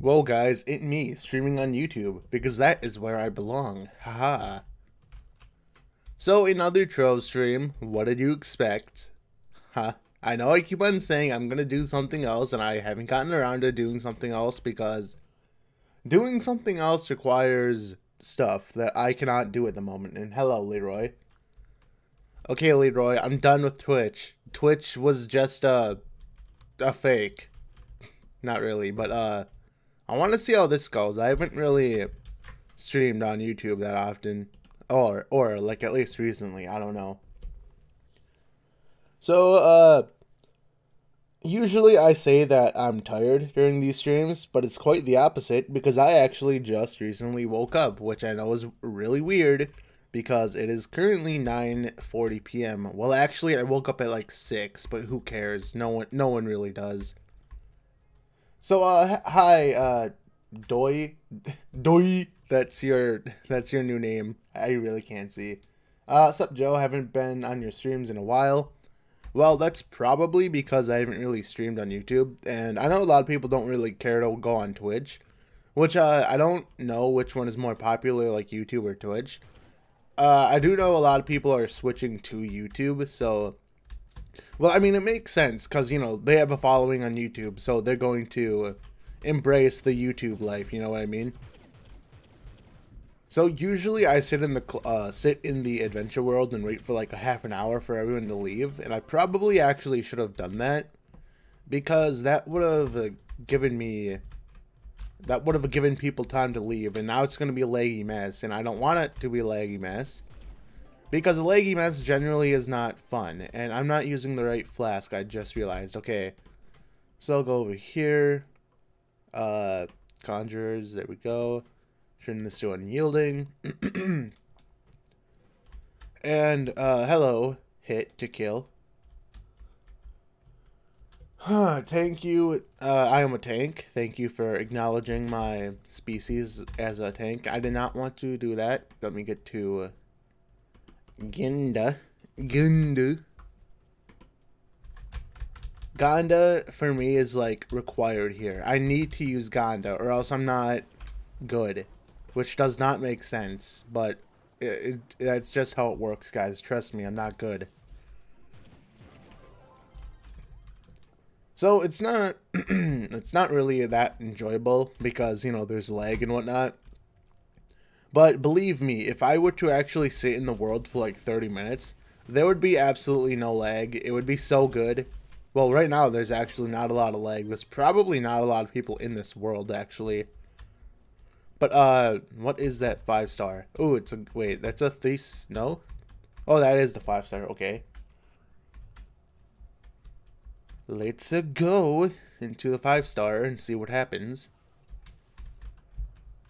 Well, guys, it me, streaming on YouTube, because that is where I belong. Haha. So, another Trove stream, what did you expect? Huh. I know I keep on saying I'm gonna do something else, and I haven't gotten around to doing something else because doing something else requires stuff that I cannot do at the moment. And hello, Leroy. Okay, Leroy, I'm done with Twitch. Twitch was just a fake. Not really, but I want to see how this goes. I haven't really streamed on YouTube that often, or like at least recently. I don't know. So usually I say that I'm tired during these streams, but it's quite the opposite because I actually just recently woke up, which I know is really weird because it is currently 9:40 p.m. Well, actually I woke up at like 6, but who cares? No one really does. So hi Doi Doi, that's your new name. I really can't see. Sup Joe, haven't been on your streams in a while. Well, that's probably because I haven't really streamed on YouTube, and I know a lot of people don't really care to go on Twitch, which I don't know which one is more popular, like YouTube or Twitch. I do know a lot of people are switching to YouTube, so well, I mean, it makes sense because, you know, they have a following on YouTube, so they're going to embrace the YouTube life, you know what I mean? So usually I sit in the adventure world and wait for like a half an hour for everyone to leave, and I probably actually should have done that because that would have given people time to leave, and now it's going to be a laggy mess, and I don't want it to be a laggy mess. Because a laggy mess generally is not fun. And I'm not using the right flask, I just realized. Okay. So I'll go over here. Conjurers, there we go. Turn this to unyielding. And, hello. Hit to kill. Thank you. I am a tank. Thank you for acknowledging my species as a tank. I did not want to do that. Let me get to... Ganda for me is like required here. I need to use Ganda or else I'm not good, which does not make sense, but that's just how it works, guys. Trust me, I'm not good. So it's not it's not really that enjoyable because, you know, there's lag and whatnot. But believe me, if I were to actually sit in the world for like 30 minutes, there would be absolutely no lag. It would be so good. Well, right now there's actually not a lot of lag. There's probably not a lot of people in this world, actually. But, what is that 5-star? Oh, it's a, wait, that's a 3, no? Oh, that is the 5-star, okay. Let's go into the 5-star and see what happens.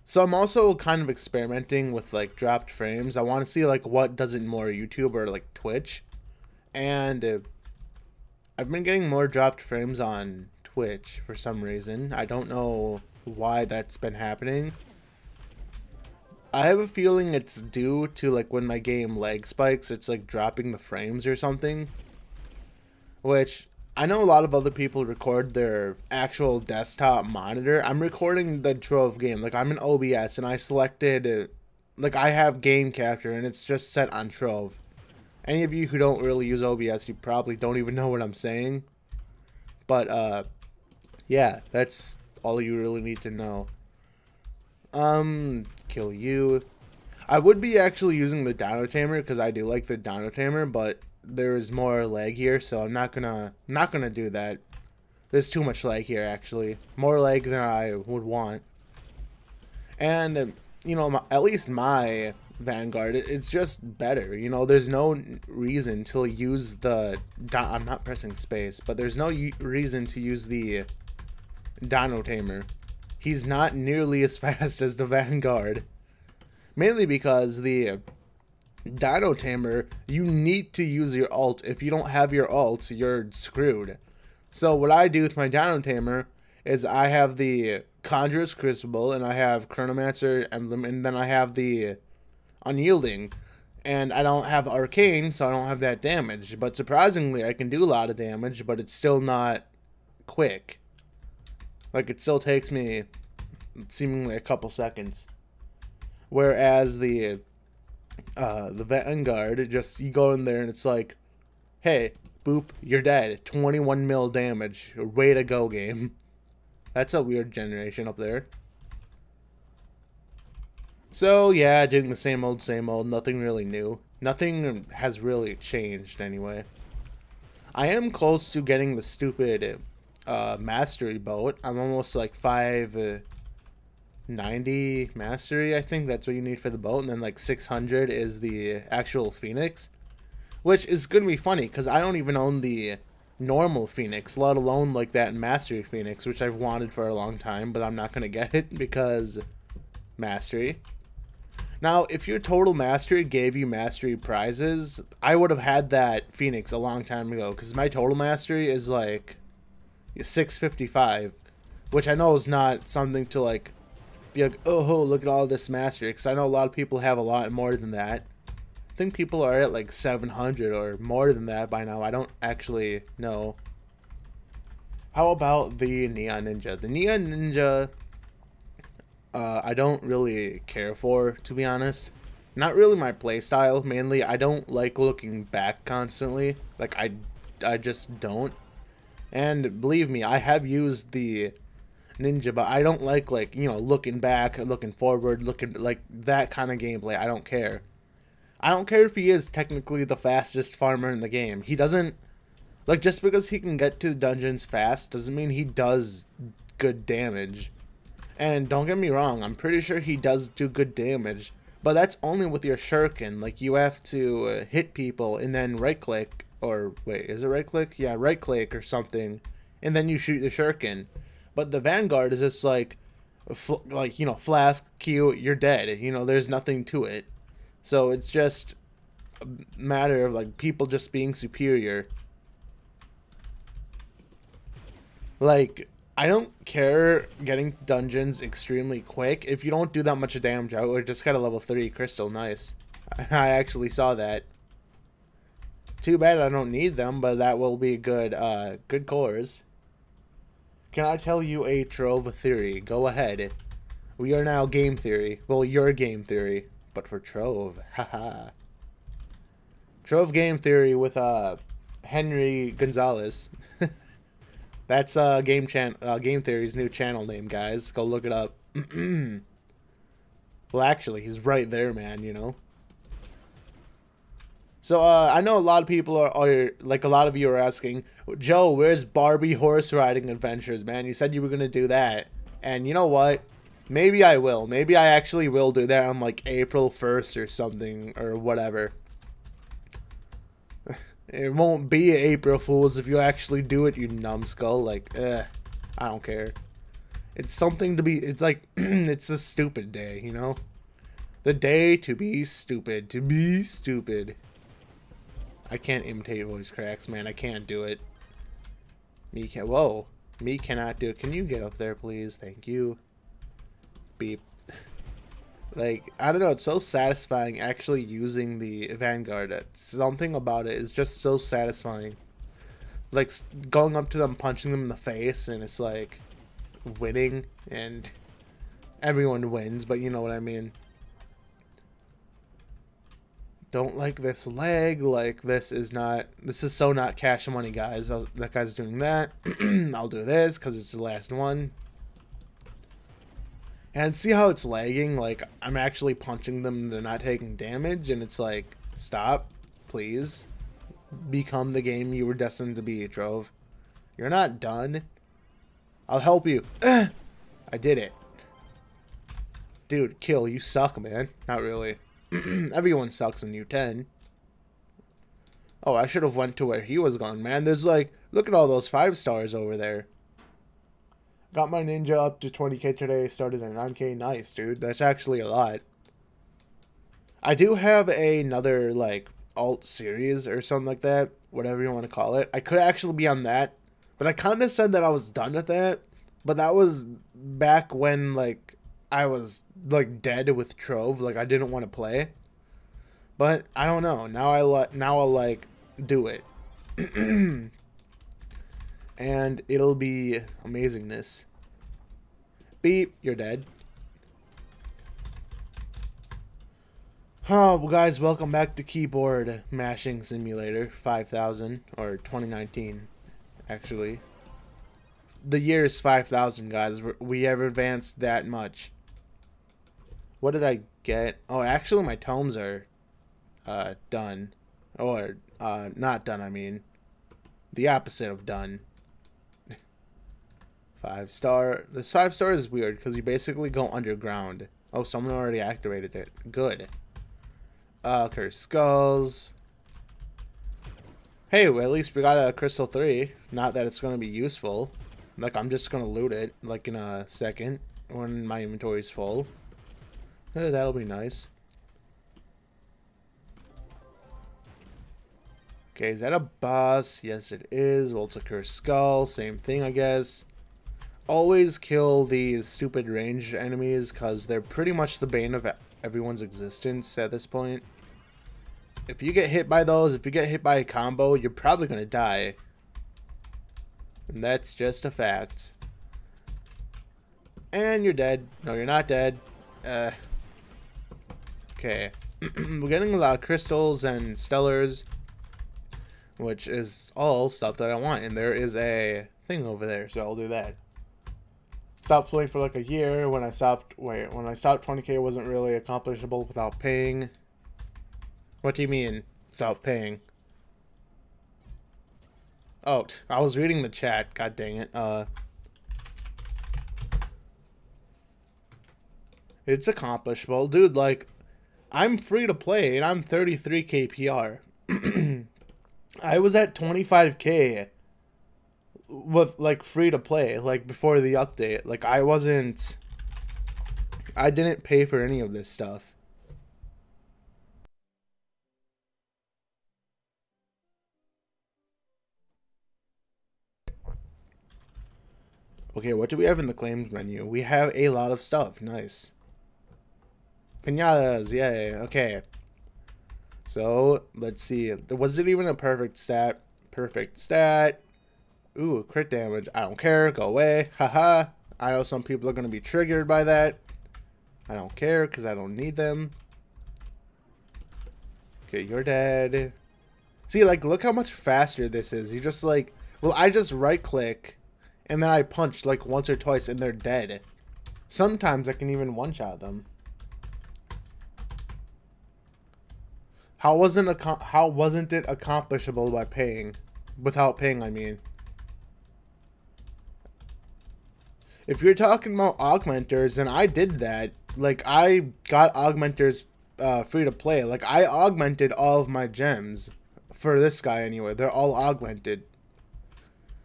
So I'm also kind of experimenting with like dropped frames. I want to see like what does it more, YouTube or like Twitch. And I've been getting more dropped frames on Twitch for some reason. I don't know why that's been happening. I have a feeling it's due to like when my game lag spikes, it's like dropping the frames or something. Which I know a lot of other people record their actual desktop monitor. I'm recording the Trove game. Like, I'm in OBS, and I selected, like, I have game capture, and it's just set on Trove. Any of you who don't really use OBS, you probably don't even know what I'm saying. But, yeah, that's all you really need to know. Kill you. I would be actually using the Dino Tamer, because I do like the Dino Tamer, but there is more lag here, so I'm not gonna do that. There's too much lag here, actually. More lag than I would want. And, you know, at least my Vanguard, it's just better. You know, there's no reason to use the... I'm not pressing space, but there's no reason to use the Dino Tamer. He's not nearly as fast as the Vanguard. Mainly because the Dino Tamer, you need to use your ult. If you don't have your ult, you're screwed. So what I do with my Dino Tamer is I have the Conjurer's Crucible, and I have Chronomancer Emblem, and then I have the Unyielding. And I don't have Arcane, so I don't have that damage. But surprisingly, I can do a lot of damage, but it's still not quick. Like, it still takes me seemingly a couple seconds. Whereas the Vanguard, just you go in there and it's like, hey, boop, you're dead. 21 mil damage. Way to go, game. That's a weird generation up there. So yeah, doing the same old, nothing really new. Nothing has really changed anyway. I am close to getting the stupid mastery boat. I'm almost like 590 mastery, I think that's what you need for the boat, and then like 600 is the actual Phoenix, which is gonna be funny because I don't even own the normal Phoenix, let alone like that mastery Phoenix, which I've wanted for a long time, but I'm not gonna get it because mastery. Now, if your total mastery gave you mastery prizes, I would have had that Phoenix a long time ago, because my total mastery is like 655, which I know is not something to like be like, oh, look at all this mastery, because I know a lot of people have a lot more than that. I think people are at like 700 or more than that by now. I don't actually know. How about the Neon Ninja? The Neon Ninja, I don't really care for, to be honest. Not really my playstyle, mainly. I don't like looking back constantly. Like, I just don't. And believe me, I have used the Ninja, but I don't like, you know, looking back, looking forward, looking, like, that kind of gameplay. I don't care. I don't care if he is technically the fastest farmer in the game. He doesn't, like, just because he can get to the dungeons fast doesn't mean he does good damage. And don't get me wrong, I'm pretty sure he does do good damage, but that's only with your shuriken. Like, you have to hit people and then right click, or wait, is it right click? Yeah, right click or something, and then you shoot the shuriken. But the Vanguard is just like, you know, flask, Q, you're dead. You know, there's nothing to it. So it's just a matter of like people just being superior. Like, I don't care getting dungeons extremely quick. If you don't do that much damage, I would just got a level 3 crystal. Nice. I actually saw that. Too bad I don't need them, but that will be good, good cores. Can I tell you a Trove theory? Go ahead. We are now game theory. Well, you're game theory, but for Trove. Haha. Trove game theory with, Henry Gonzalez. That's Game Theory's new channel name, guys. Go look it up. Well, actually, he's right there, man, you know. So, I know a lot of people are, like, a lot of you are asking, Joe, where's Barbie horse riding adventures, man? You said you were going to do that. And you know what? Maybe I will. Maybe I actually will do that on, like, April 1st or something, or whatever. It won't be April Fools if you actually do it, you numbskull. Like, I don't care. It's something to be, it's like, it's a stupid day, you know? The day to be stupid. To be stupid. I can't imitate voice cracks, man. I can't do it. Me can, whoa. Me cannot do it. Can you get up there, please? Thank you. Beep. Like, I don't know, it's so satisfying actually using the Vanguard. Something about it is just so satisfying. Like, going up to them, punching them in the face, and it's like, winning, and everyone wins, but you know what I mean. Don't like this leg, like, this is so not cash money, guys. That guy's doing that. I'll do this, because it's the last one. And see how it's lagging? Like, I'm actually punching them and they're not taking damage, and it's like, stop, please. Become the game you were destined to be, Trove. You're not done. I'll help you. I did it. Dude, kill, you suck, man. Not really. Everyone sucks in U10. Oh, I should have went to where he was going, man. There's like, look at all those 5 stars over there. Got my ninja up to 20k today, started at 9k. Nice, dude. That's actually a lot. I do have another, like, alt series or something like that. Whatever you want to call it. I could actually be on that. But I kind of said that I was done with that. But that was back when, like, I was, like, dead with Trove. Like, I didn't want to play. But, I don't know. Now I'll, like, do it. And it'll be amazingness. Beep, you're dead. Oh, well, guys, welcome back to Keyboard Mashing Simulator 5000, or 2019, actually. The year is 5000, guys. We have advanced that much. What did I get? Oh, actually, my tomes are done. Or, not done, I mean. The opposite of done. 5-star. This 5-star is weird, because you basically go underground. Oh, someone already activated it. Good. Cursed Skulls. Hey, well, at least we got a Crystal 3. Not that it's going to be useful. Like, I'm just going to loot it, like, in a second. When my inventory's full. That'll be nice. Okay, is that a boss? Yes, it is. Well, it's a Cursed Skull. Same thing, I guess. Always kill these stupid ranged enemies, because they're pretty much the bane of everyone's existence at this point. If you get hit by those, if you get hit by a combo, you're probably going to die. And that's just a fact. And you're dead. No, you're not dead. Okay. We're getting a lot of crystals and stellars, which is all stuff that I want. And there is a thing over there, so I'll do that. Stopped playing for like a year. When I stopped 20k wasn't really accomplishable without paying. What do you mean without paying? Oh, I was reading the chat. God dang it. It's accomplishable, dude. Like, I'm free to play and I'm 33k PR. I was at 25k with like free to play, like before the update. Like, I didn't pay for any of this stuff. Okay, what do we have in the claims menu? We have a lot of stuff. Nice. Pinatas, yay. Okay. So, let's see. Was it even a perfect stat? Perfect stat. Ooh, crit damage. I don't care. Go away. Haha. I know some people are going to be triggered by that. I don't care because I don't need them. Okay, you're dead. See, like, look how much faster this is. You just, like... Well, I just right-click, and then I punch, like, once or twice, and they're dead. Sometimes I can even one-shot them. How wasn't it accomplishable by paying? Without paying, I mean. If you're talking about augmenters, and I did that. Like, I got augmenters free to play. Like, I augmented all of my gems. For this guy, anyway. They're all augmented.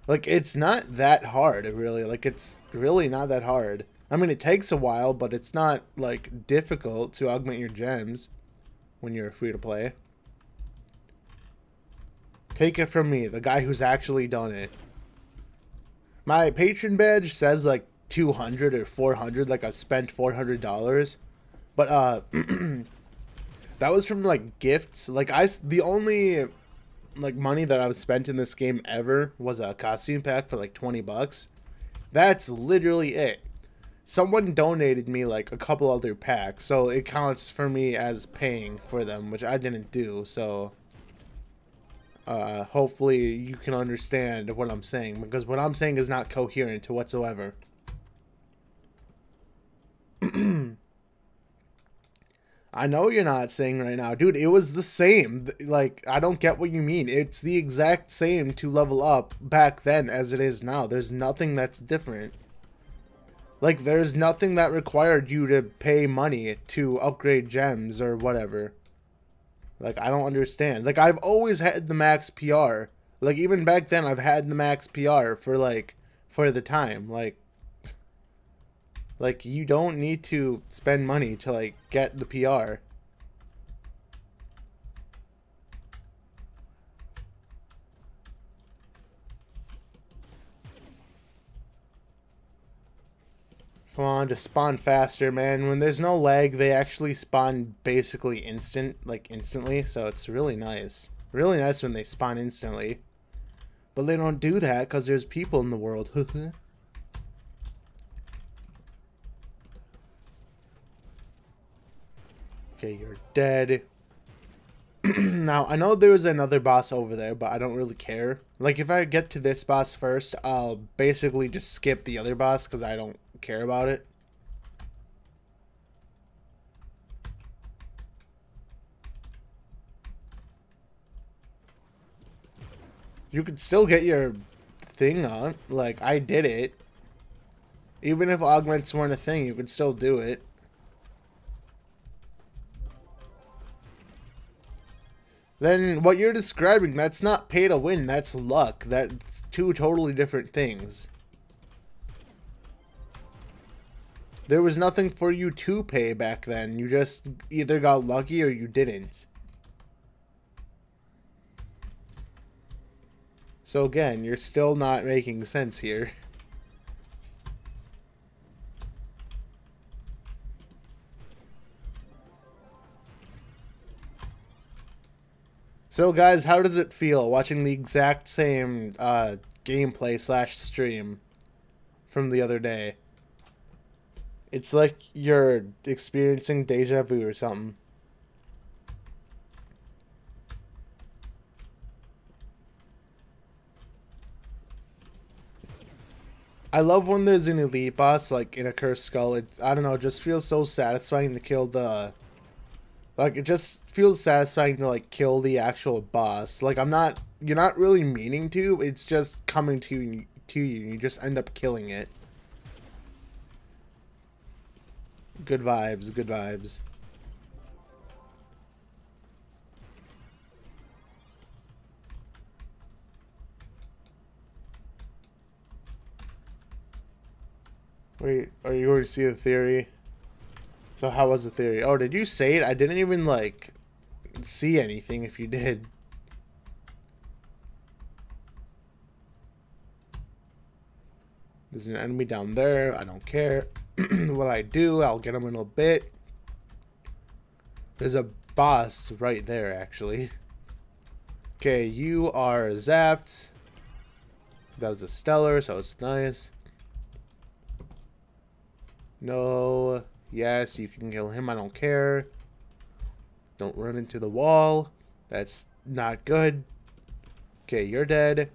Like, it's not that hard, really. Like, it's really not that hard. I mean, it takes a while, but it's not, like, difficult to augment your gems when you're free to play. Take it from me, the guy who's actually done it. My patron badge says, like, 200 or 400, like, I spent $400. But, that was from, like, gifts. Like, the only... like money that I've spent in this game ever was a costume pack for like 20 bucks. That's literally it. Someone donated me like a couple other packs, so it counts for me as paying for them, which I didn't do. So hopefully you can understand what I'm saying, because what I'm saying is not coherent whatsoever. I know you're not saying right now. Dude, it was the same. Like, I don't get what you mean. It's the exact same to level up back then as it is now. There's nothing that's different. Like, there's nothing that required you to pay money to upgrade gems or whatever. Like, I don't understand. Like, I've always had the max PR. Like, even back then, I've had the max PR for, like, for the time. Like, you don't need to spend money to, like, get the PR. Come on, just spawn faster, man. When there's no lag, they actually spawn basically instantly, so it's really nice. Really nice when they spawn instantly. But they don't do that because there's people in the world. Okay, you're dead. Now, I know there's another boss over there, but I don't really care. Like, if I get to this boss first, I'll basically just skip the other boss because I don't care about it. You could still get your thing on. Like, I did it. Even if augments weren't a thing, you could still do it. Then what you're describing, that's not pay to win, that's luck. That's two totally different things. There was nothing for you to pay back then. You just either got lucky or you didn't. So again, you're still not making sense here. So guys, how does it feel watching the exact same gameplay / stream from the other day? It's like you're experiencing deja vu or something. I love when there's an elite boss like in a cursed skull. It, I don't know, it just feels so satisfying to kill the... Like, it just feels satisfying to, like, kill the actual boss. Like, you're not really meaning to, it's just coming to you, you just end up killing it. Good vibes, good vibes. Wait, are you going to see the theory? So how was the theory? Oh, did you say it? I didn't even, like, see anything if you did. There's an enemy down there. I don't care. What I do, I'll get him in a bit. There's a boss right there, actually. Okay, you are zapped. That was a stellar, so it's nice. No... Yes, you can kill him. I don't care. Don't run into the wall. That's not good. Okay, you're dead.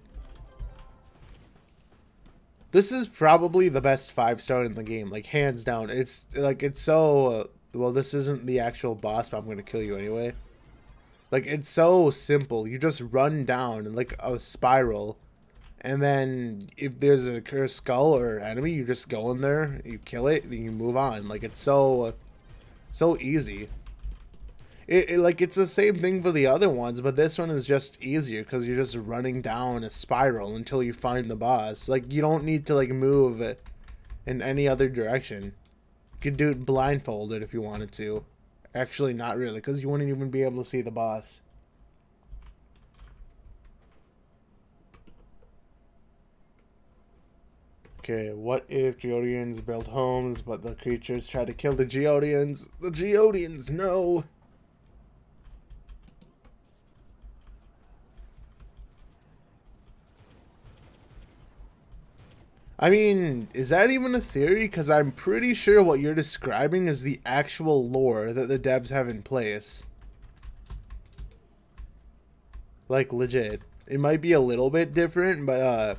This is probably the best 5-star in the game. Like, hands down. It's, like, it's so... well, this isn't the actual boss, but I'm going to kill you anyway. Like, it's so simple. You just run down in, like, a spiral. And then if there's a cursed skull or enemy, you just go in there, you kill it, then you move on. Like, it's so easy. Like, it's the same thing for the other ones, but this one is just easier because you're just running down a spiral until you find the boss. Like, you don't need to, like, move in any other direction. You could do it blindfolded if you wanted to. Actually, not really, because you wouldn't even be able to see the boss. Okay, what if Geodians build homes, but the creatures try to kill the Geodians? The Geodians, no! I mean, is that even a theory? Because I'm pretty sure what you're describing is the actual lore that the devs have in place. Like, legit. It might be a little bit different, but,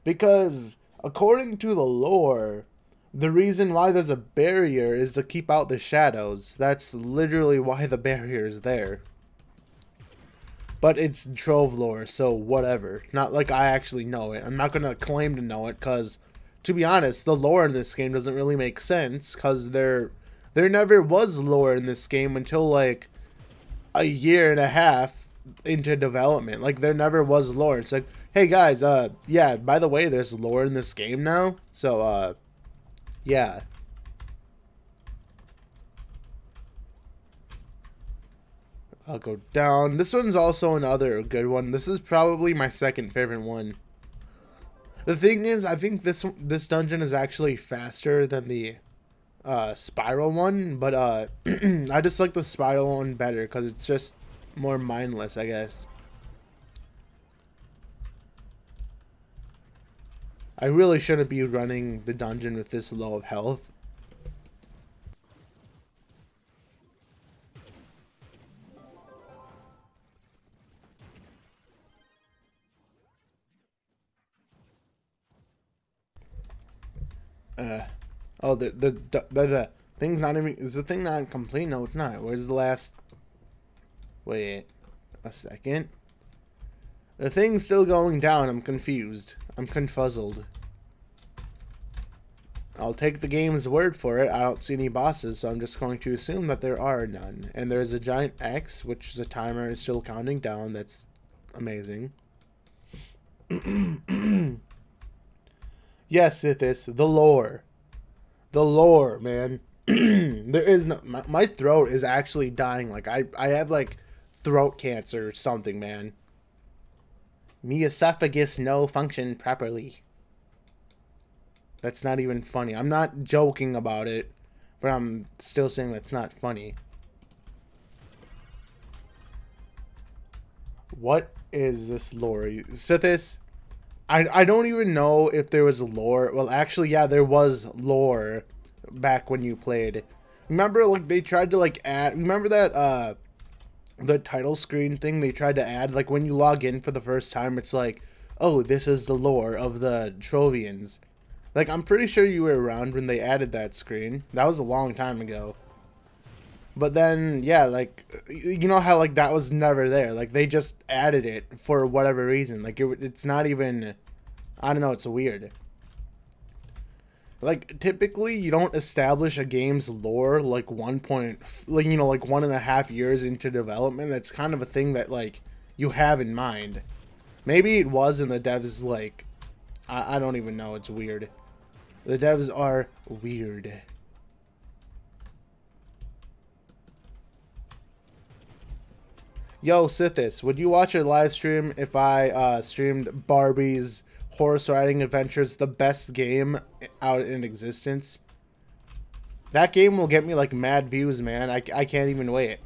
because... according to the lore, the reason why there's a barrier is to keep out the shadows. That's literally why the barrier is there. But it's Trove lore, so whatever. Not like I actually know it. I'm not going to claim to know it, because, to be honest, the lore in this game doesn't really make sense, because there never was lore in this game until, like, a year and a half into development. Like, there never was lore. It's like, hey guys, yeah, by the way, there's lore in this game now, so, yeah. I'll go down. This one's also another good one. This is probably my second favorite one. The thing is, I think this dungeon is actually faster than the spiral one, but I just like the spiral one better because it's just more mindless, I guess. I really shouldn't be running the dungeon with this low of health. Oh, the thing's not even... Is the thing not complete? No, it's not. Where's the last... Wait a second. The thing's still going down. I'm confused. I'm confuzzled. I'll take the game's word for it. I don't see any bosses, so I'm just going to assume that there are none. And there's a giant X, which the timer is still counting down. That's amazing. Yes, it is. The lore. The lore, man. There is no... My throat is actually dying. Like, I have, like, throat cancer or something, man. Me esophagus no function properly. That's not even funny. I'm not joking about it, but I'm still saying that's not funny. What is this lore? Sithis, I don't even know if there was lore. Well, actually, yeah, there was lore back when you played. Remember, like, they tried to, like, add... Remember that, the title screen thing they tried to add? Like, when you log in for the first time, it's like, oh, this is the lore of the Trovians. Like, I'm pretty sure you were around when they added that screen. That was a long time ago. But then, yeah, like, you know how, like, that was never there. Like, they just added it for whatever reason. Like, it's not even... I don't know, it's weird. Like, typically, you don't establish a game's lore, like, 1.5 years into development. That's kind of a thing that, like, you have in mind. Maybe it was, and the devs, like... I don't even know, it's weird. The devs are weird. Yo, Sithis, would you watch a live stream if I streamed Barbie's Horse Riding Adventures, the best game out in existence? That game will get me like mad views, man. I can't even wait.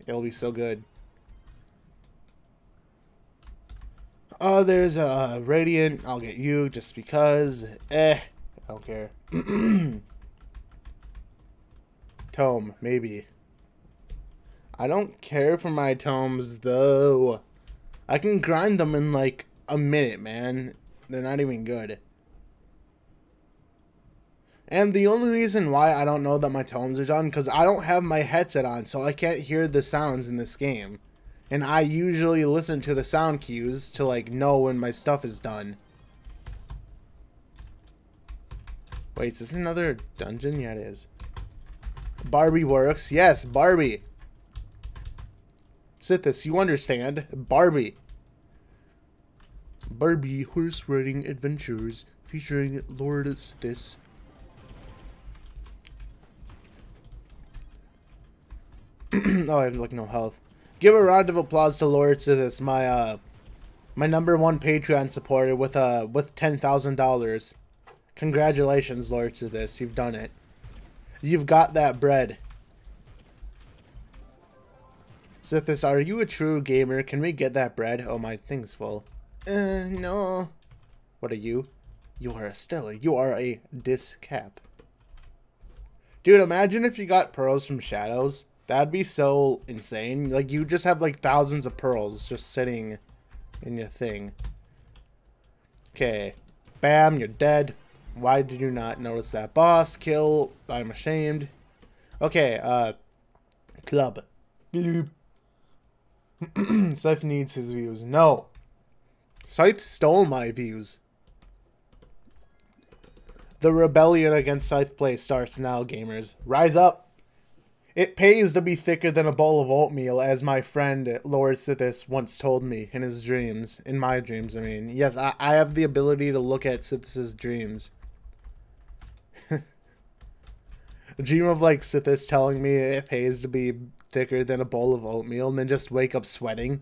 It'll be so good. Oh, there's a Radiant. I'll get you just because. I don't care. Tome, maybe. I don't care for my tomes, though. I can grind them in, like, a minute, man. They're not even good. And the only reason why I don't know that my tomes are done, because I don't have my headset on, so I can't hear the sounds in this game. And I usually listen to the sound cues to, like, know when my stuff is done. Wait, is this another dungeon? Yeah, it is. Barbie works. Yes, Barbie. Sithis, you understand. Barbie. Barbie Horse Riding Adventures featuring Lord Sithis. Oh, I have, like, no health. Give a round of applause to Lord Sithis, my #1 Patreon supporter with $10,000. Congratulations, Lord Sithis. You've done it. You've got that bread. Sithis, are you a true gamer? Can we get that bread? Oh, my thing's full. No. What are you? You are a stellar. You are a discap. Dude, imagine if you got pearls from shadows. That'd be so insane. Like, you just have, like, thousands of pearls just sitting in your thing. Okay. Bam, you're dead. Why did you not notice that? Boss, kill. I'm ashamed. Okay, club. Bloop. Scythe needs his views. No. Scythe stole my views. The rebellion against Scythe play starts now, gamers. Rise up. It pays to be thicker than a bowl of oatmeal, as my friend Lord Sithis once told me in his dreams. In my dreams, I mean. Yes, I have the ability to look at Sithis' dreams. A dream of, like, Sithis telling me it pays to be thicker than a bowl of oatmeal and then just wake up sweating.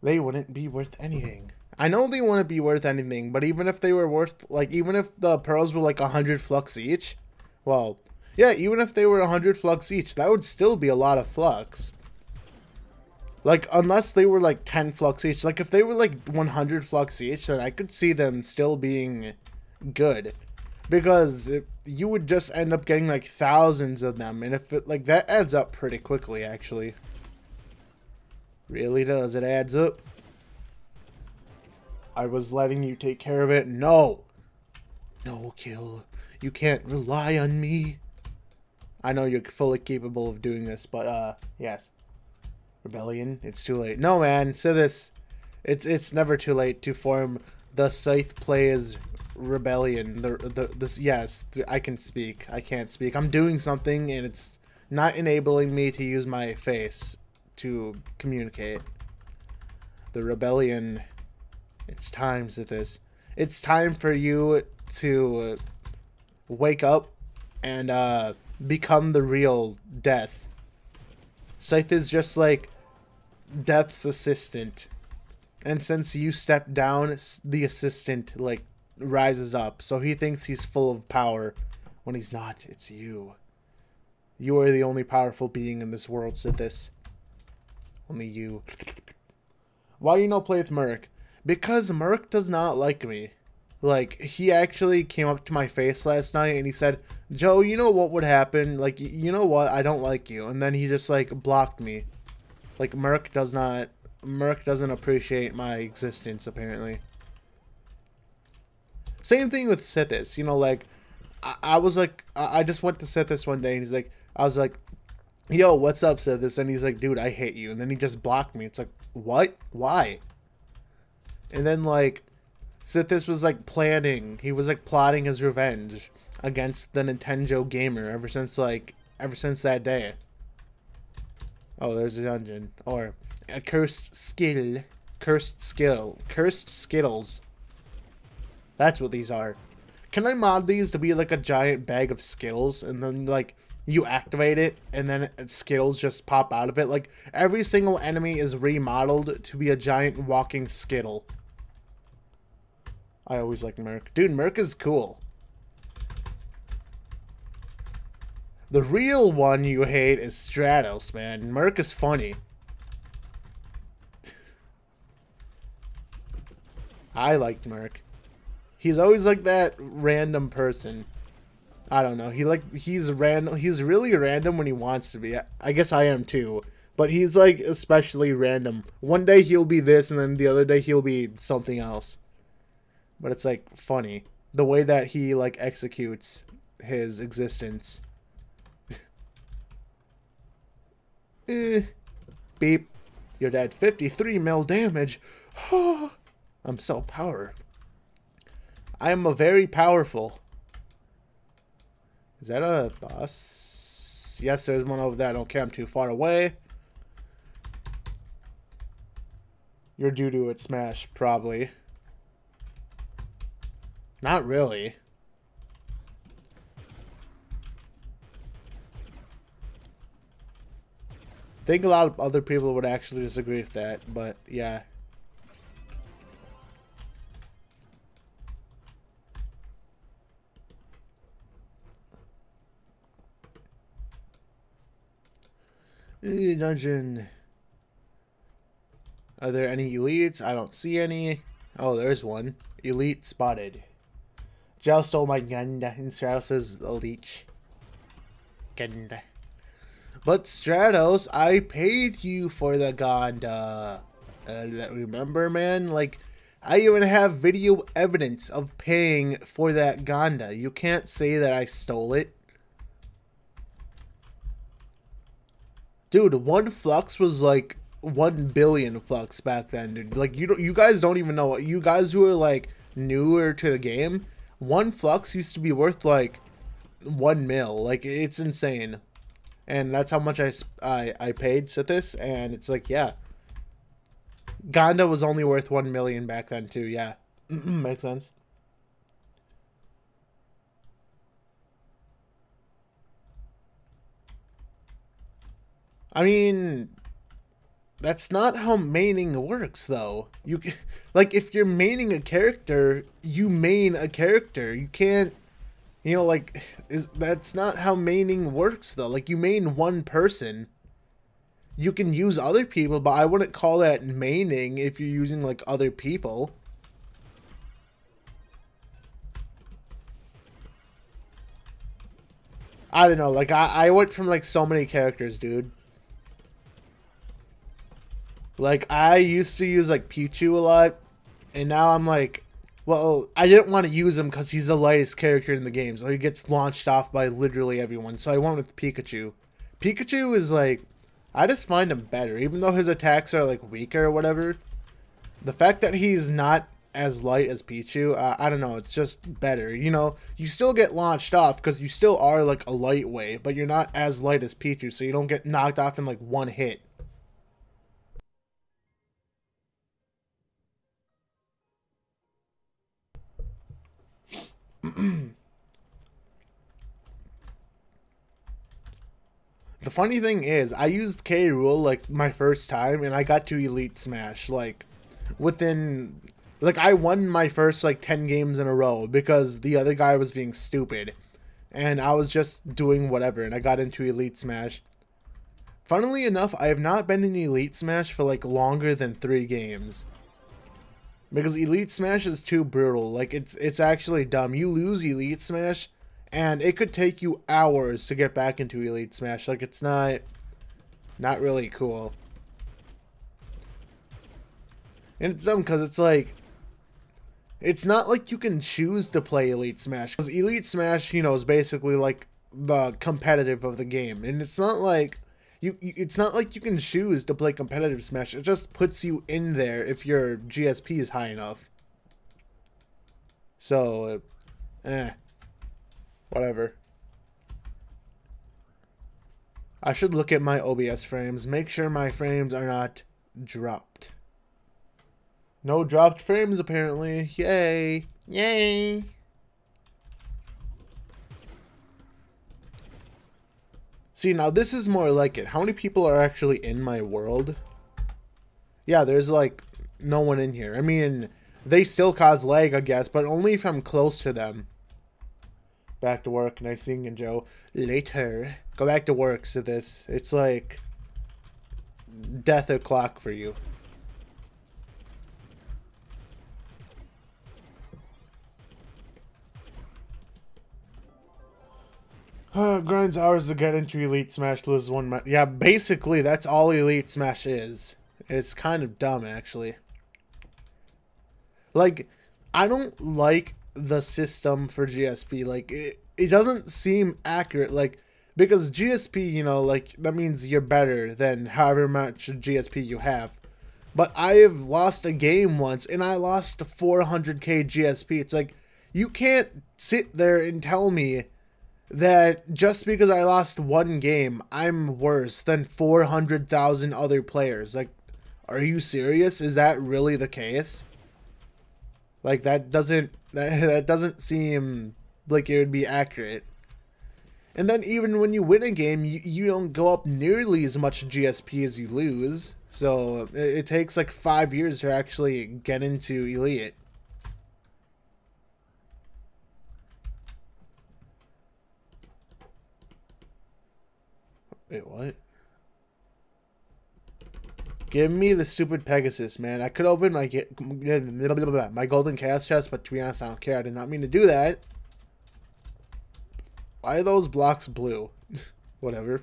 They wouldn't be worth anything. I know they wouldn't be worth anything, but even if they were worth, like, even if the pearls were, like, 100 flux each, well... Yeah, even if they were 100 flux each, that would still be a lot of flux. Like, unless they were, like, 10 flux each. Like, if they were, like, 100 flux each, then I could see them still being good. Because you would just end up getting, like, thousands of them. And if it, like, that adds up pretty quickly, actually. Really does. It adds up. I was letting you take care of it. No. No, kill. You can't rely on me. I know you're fully capable of doing this, but, yes. Rebellion, it's too late. No, man, so this... It's never too late to form the Scythe Plays Rebellion. Yes, I can speak. I can't speak. I'm doing something, and it's not enabling me to use my face to communicate. The Rebellion... It's time, Sithis. It's time for you to wake up and become the real Death. Scythe is just like Death's assistant. And since you stepped down, the assistant like rises up. So he thinks he's full of power when he's not. It's you. You are the only powerful being in this world, Sithis. Only you. Why you no play with Merc? Because Merc does not like me. Like, he actually came up to my face last night and he said, Joe, you know what would happen? Like, you know what? I don't like you. And then he just, like, blocked me. Like, Merc doesn't appreciate my existence, apparently. Same thing with Sithis. You know, like, I was like, I just went to Sithis one day and he's like, I was like, yo, what's up, Sithis? And he's like, dude, I hate you. And then he just blocked me. It's like, what? Why? And then, like, Sithis was, like, planning. He was, like, plotting his revenge against the Nintendo gamer ever since that day. Oh, there's a dungeon. Or a cursed skill. Cursed skittles. That's what these are. Can I mod these to be, like, a giant bag of Skittles? And then, like, you activate it, and then Skittles just pop out of it. Like, every single enemy is remodeled to be a giant walking Skittle. I always like Merc. Dude, Merc is cool. The real one you hate is Stratos, man. Merc is funny. I liked Merc. He's always like that random person. I don't know. He's random. He's really random when he wants to be. I guess I am too. But he's like especially random. One day he'll be this, and then the other day he'll be something else. But it's like funny the way that he like executes his existence. Beep. You're dead. 53 mil damage. I'm so power. I am a very powerful. Is that a boss? Yes, there's one over there. I don't care. I'm too far away. You're doo-doo at Smash, probably. Not really. I think a lot of other people would actually disagree with that, but yeah. Dungeon. Are there any elites? I don't see any. Oh, there's one. Elite spotted. Joust stole my Ganda, and Stratos is a leech. Ganda. But Stratos, I paid you for the Ganda. Remember, man? Like, I even have video evidence of paying for that Ganda. You can't say that I stole it. Dude, one flux was like 1 billion flux back then, dude. Like, you guys don't even know. You guys who are like newer to the game, one flux used to be worth like 1 mil. Like, it's insane. And that's how much I paid Sithis, and it's like, yeah. Ganda was only worth 1 million back then too, yeah. Makes sense. I mean, that's not how maining works, though. You like, if you're maining a character, you main a character. You can't, you know, like, that's not how maining works, though. Like, you main one person. You can use other people, but I wouldn't call that maining if you're using, like, other people. I don't know. Like, I went from, like, so many characters, dude. Like, I used to use, like, Pichu a lot. And now I'm like, well, I didn't want to use him because he's the lightest character in the game, so he gets launched off by literally everyone. So I went with Pikachu. Pikachu is like, I just find him better, even though his attacks are like weaker or whatever. The fact that he's not as light as Pichu, I don't know, it's just better. You know, you still get launched off because you still are like a lightweight, but you're not as light as Pichu, so you don't get knocked off in like one hit. The funny thing is, I used K. Rool like my first time, and I got to Elite Smash like within, like I won my first like 10 games in a row because the other guy was being stupid, and I was just doing whatever, and I got into Elite Smash. Funnily enough, I have not been in Elite Smash for like longer than 3 games. Because Elite Smash is too brutal. Like it's actually dumb. You lose Elite Smash and it could take you hours to get back into Elite Smash. Like it's not really cool. And it's dumb because it's like, it's not like you can choose to play Elite Smash. Because Elite Smash, you know, is basically like the competitive of the game. And it's not like it's not like you can choose to play competitive Smash. It just puts you in there if your GSP is high enough. So, whatever. I should look at my OBS frames. Make sure my frames are not dropped. No dropped frames, apparently. Yay. Yay. See, now this is more like it. How many people are actually in my world? Yeah, there's like no one in here. I mean, they still cause lag, I guess, but only if I'm close to them. Back to work. Nice seeing you, Joe. Later. Go back to work, so this. It's like death o'clock for you. Grinds hours to get into Elite Smash, loses one match. Yeah, basically, that's all Elite Smash is. It's kind of dumb, actually. Like, I don't like the system for GSP. Like, it doesn't seem accurate. Like, because GSP, you know, like, that means you're better than however much GSP you have. But I have lost a game once, and I lost 400k GSP. It's like, you can't sit there and tell me that just because I lost one game, I'm worse than 400,000 other players. Like, are you serious? Is that really the case? Like, that doesn't seem like it would be accurate. And then even when you win a game, you don't go up nearly as much GSP as you lose. So it takes like 5 years to actually get into Elite. Wait, what? Give me the stupid Pegasus, man. I could open my golden chaos chest, but to be honest, I don't care. I did not mean to do that. Why are those blocks blue? Whatever.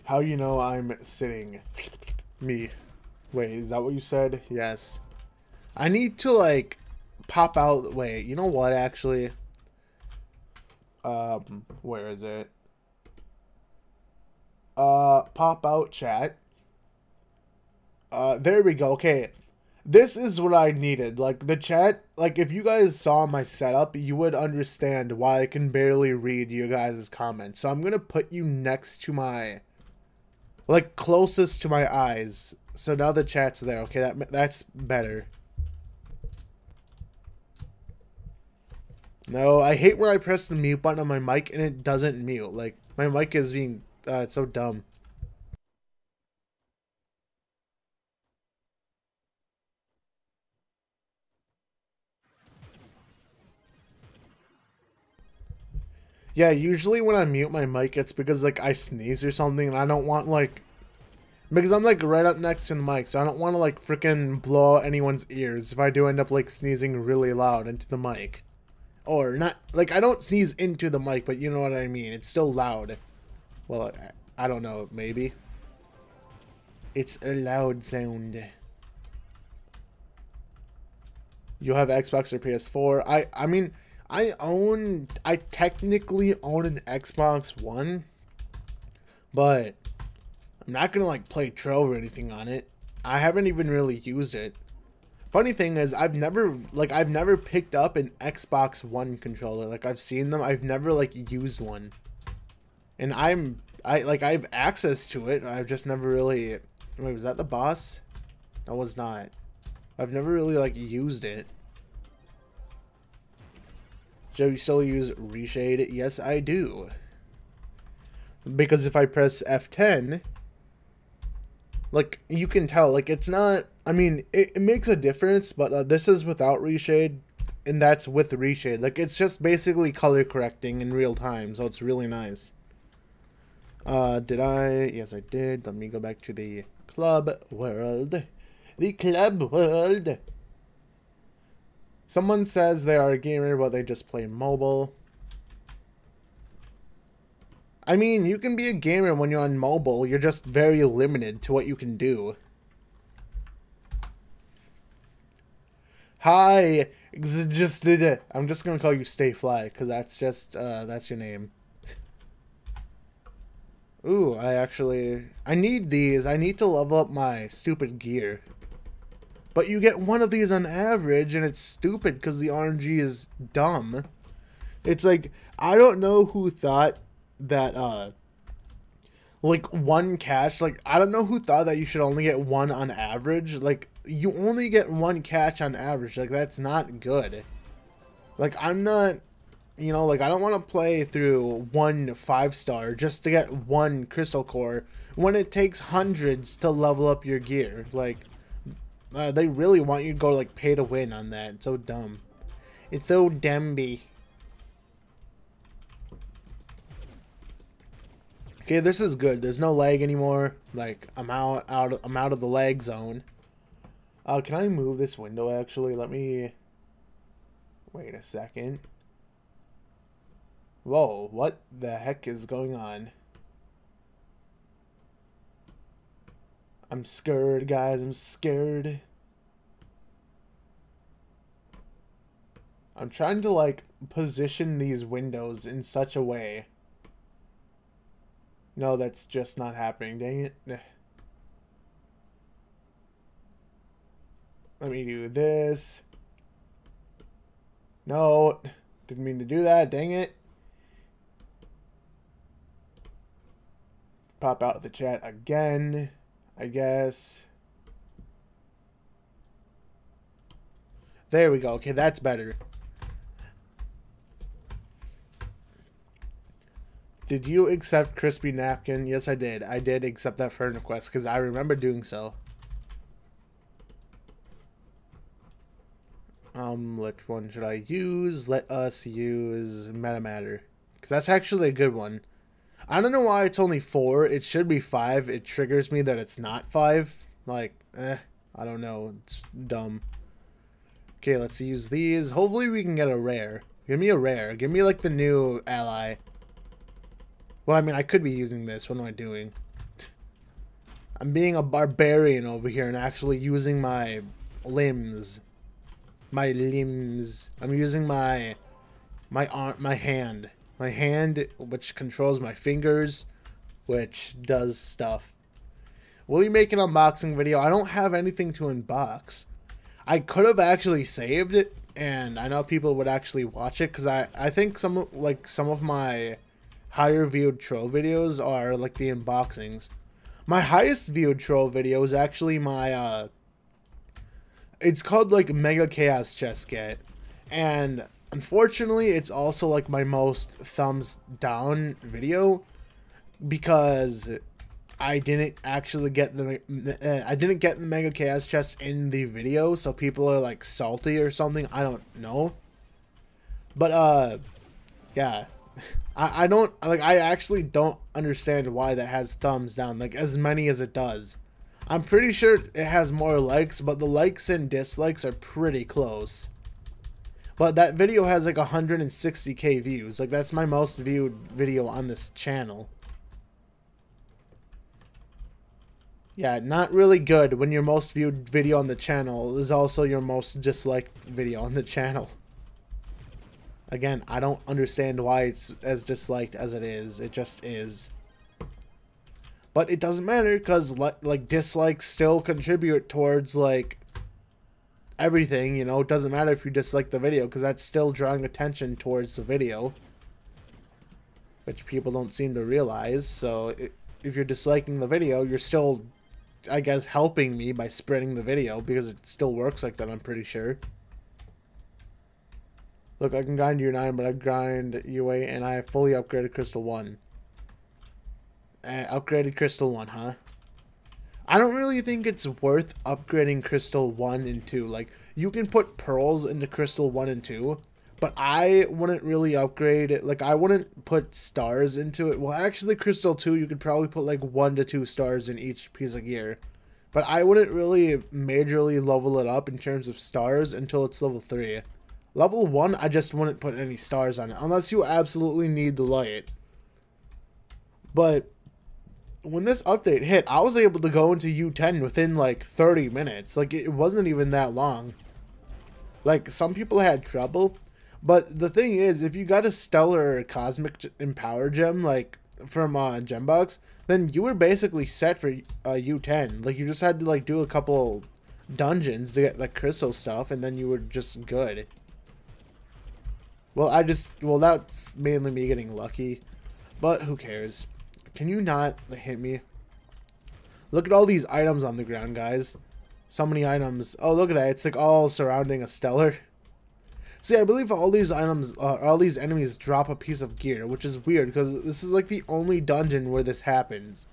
How you know I'm sitting? Me. Wait, is that what you said? Yes. I need to, like, pop out. Wait, you know what, actually? Where is it? Pop out chat. There we go. Okay. This is what I needed. Like, the chat, like, if you guys saw my setup, you would understand why I can barely read your guys' comments. So I'm gonna put you next to my, like, closest to my eyes. So now the chat's there. Okay, that's better. No, I hate when I press the mute button on my mic and it doesn't mute. Like, my mic is being, it's so dumb. Yeah, usually when I mute my mic, it's because, like, I sneeze or something, and I don't want, like, because I'm, like, right up next to the mic, so I don't want to, like, freaking blow out anyone's ears if I do end up, like, sneezing really loud into the mic. Or not, like, I don't sneeze into the mic, but you know what I mean. It's still loud. Well, I don't know, maybe. It's a loud sound. You have Xbox or PS4? I mean, I technically own an Xbox One, but I'm not gonna like play Trove or anything on it. I haven't even really used it. Funny thing is, I've never picked up an Xbox One controller. Like, I've seen them, I've never like used one. And I have access to it. I've just never really. Wait, was that the boss? No, it was not. I've never really like used it. Joe, you still use Reshade? Yes, I do. Because if I press F10, like, you can tell, like, it's not, I mean, it makes a difference, but this is without Reshade, and that's with Reshade. Like, it's just basically color correcting in real time, so it's really nice. Did I? Yes, I did. Let me go back to the club world. The club world. Someone says they are a gamer, but they just play mobile. I mean, you can be a gamer when you're on mobile. You're just very limited to what you can do. Hi. I'm just gonna call you Stay Fly, because that's just, that's your name. Ooh, I need these. I need to level up my stupid gear. But you get one of these on average, and it's stupid because the RNG is dumb. It's like, I don't know who thought that, like, one catch, like, I don't know who thought that you should only get one on average. Like, you only get one catch on average. Like, that's not good. Like, I'm not, you know, like, I don't want to play through 1 5-star just to get 1 crystal core when it takes hundreds to level up your gear. Like, they really want you to go, like, pay to win on that. It's so dumb. It's so dumby. Okay, this is good. There's no lag anymore. Like, I'm out of the lag zone. Can I move this window, actually? Let me... Wait a second. Whoa, what the heck is going on? I'm scared, guys. I'm scared. I'm trying to, like, position these windows in such a way. No, that's just not happening. Dang it. Let me do this. No. Didn't mean to do that. Dang it. Pop out the chat again, I guess. There we go. Okay, that's better. Did you accept Crispy Napkin? Yes, I did. I did accept that friend request because I remember doing so. Which one should I use? Let us use Metamatter, because that's actually a good one. I don't know why it's only 4. It should be 5. It triggers me that it's not 5. Like, I don't know. It's dumb. Okay, let's use these. Hopefully we can get a rare. Give me a rare. Give me, like, the new ally. Well, I mean, I could be using this. What am I doing? I'm being a barbarian over here and actually using my limbs. My limbs. I'm using my arm, my hand. My hand, which controls my fingers, which does stuff. Will you make an unboxing video? I don't have anything to unbox. I could have actually saved it, and I know people would actually watch it, because I think some of my higher viewed Trove videos are like the unboxings. My highest viewed Trove video is actually my it's called like Mega Chaos Chest Get, and unfortunately it's also like my most thumbs down video because I didn't actually get the Mega Chaos Chest in the video, so people are like salty or something. I don't know, but yeah. I don't, like, I actually don't understand why that has thumbs down, like, as many as it does. I'm pretty sure it has more likes, but the likes and dislikes are pretty close. But that video has, like, 160k views. Like, that's my most viewed video on this channel. Yeah, not really good when your most viewed video on the channel is also your most disliked video on the channel. Again, I don't understand why it's as disliked as it is. It just is. But it doesn't matter because like dislikes still contribute towards like everything, you know. It doesn't matter if you dislike the video because that's still drawing attention towards the video, which people don't seem to realize. So if you're disliking the video, you're still, I guess, helping me by spreading the video because it still works like that, I'm pretty sure. Look, I can grind U9, but I grind U8 and I fully upgraded Crystal 1. Upgraded Crystal 1, huh? I don't really think it's worth upgrading Crystal 1 and 2. Like, you can put pearls into Crystal 1 and 2, but I wouldn't really upgrade it. Like, I wouldn't put stars into it. Well, actually, Crystal 2, you could probably put, like, 1 to 2 stars in each piece of gear. But I wouldn't really majorly level it up in terms of stars until it's level 3. Level 1, I just wouldn't put any stars on it, unless you absolutely need the light. But when this update hit, I was able to go into U10 within like 30 minutes. Like, it wasn't even that long. Like, some people had trouble. But the thing is, if you got a Stellar Cosmic Empower Gem, like, from Gembox, then you were basically set for U10. Like, you just had to, like, do a couple dungeons to get, like, crystal stuff, and then you were just good. Well, that's mainly me getting lucky. But who cares? Can you not hit me? Look at all these items on the ground, guys. So many items. Oh, look at that. It's like all surrounding a stellar. See, I believe all these items, all these enemies drop a piece of gear, which is weird because this is like the only dungeon where this happens.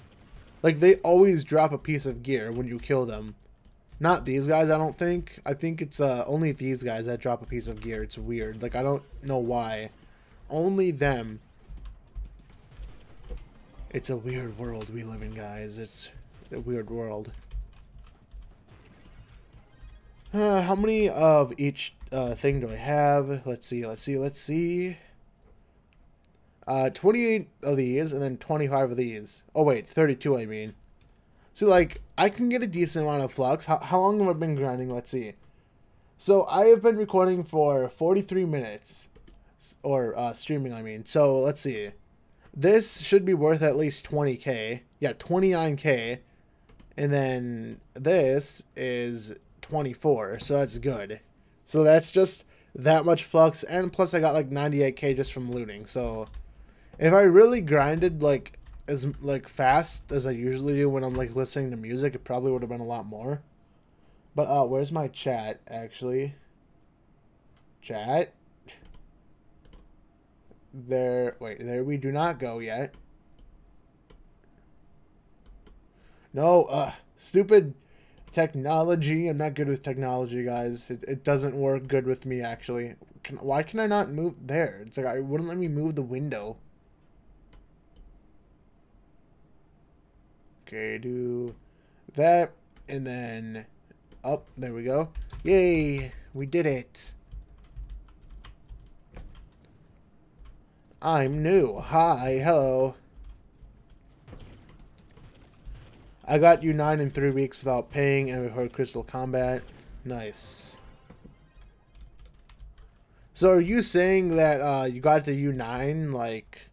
Like, they always drop a piece of gear when you kill them. Not these guys, I don't think. I think it's only these guys that drop a piece of gear. It's weird. Like, I don't know why. Only them. It's a weird world we live in, guys. It's a weird world. How many of each thing do I have? Let's see. 28 of these and then 25 of these. Oh, wait, 32, I mean. See, like, I can get a decent amount of flux. How long have I been grinding? Let's see. So, I have been recording for 43 minutes. Or, streaming, I mean. So, let's see. This should be worth at least 20k. Yeah, 29k. And then this is 24. So, that's good. So, that's just that much flux. And plus, I got, like, 98k just from looting. So, if I really grinded, like, as fast as I usually do when I'm like listening to music, it probably would have been a lot more. But where's my chat actually? Chat. There, wait, there we do not go yet. No, stupid technology. I'm not good with technology, guys. It doesn't work good with me actually. Why can I not move there? It's like it wouldn't let me move the window. Okay, do that, and then up. There we go. Yay, we did it. I'm new. Hi, hello. I got U9 in 3 weeks without paying and we heard Crystal Combat. Nice. So are you saying that you got to U9 like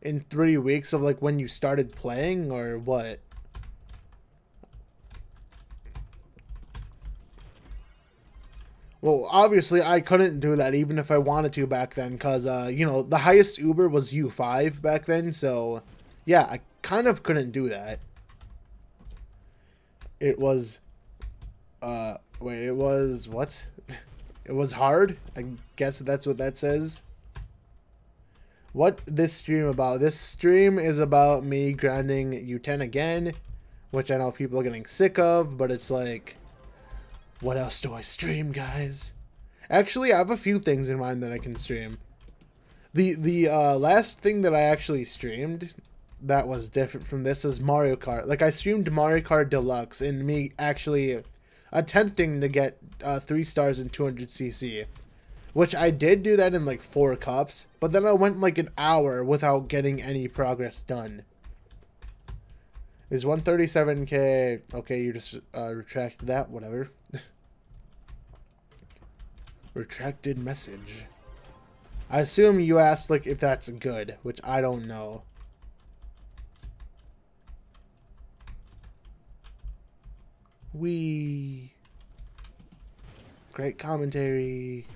in 3 weeks of like when you started playing, or what? Well, obviously, I couldn't do that even if I wanted to back then, because, you know, the highest Uber was U5 back then, so, yeah, I kind of couldn't do that. It was, wait, it was, what? It was hard? I guess that's what that says. What this stream about? This stream is about me grinding U10 again, which I know people are getting sick of, but it's like, what else do I stream, guys? Actually, I have a few things in mind that I can stream. The last thing that I actually streamed that was different from this was Mario Kart. Like, I streamed Mario Kart Deluxe and me actually attempting to get 3 stars in 200cc. Which I did do that in like 4 cups, but then I went like an hour without getting any progress done. Is 137k. Okay, you just retracted that. Whatever. Retracted message. I assume you asked like if that's good, which I don't know. Great commentary.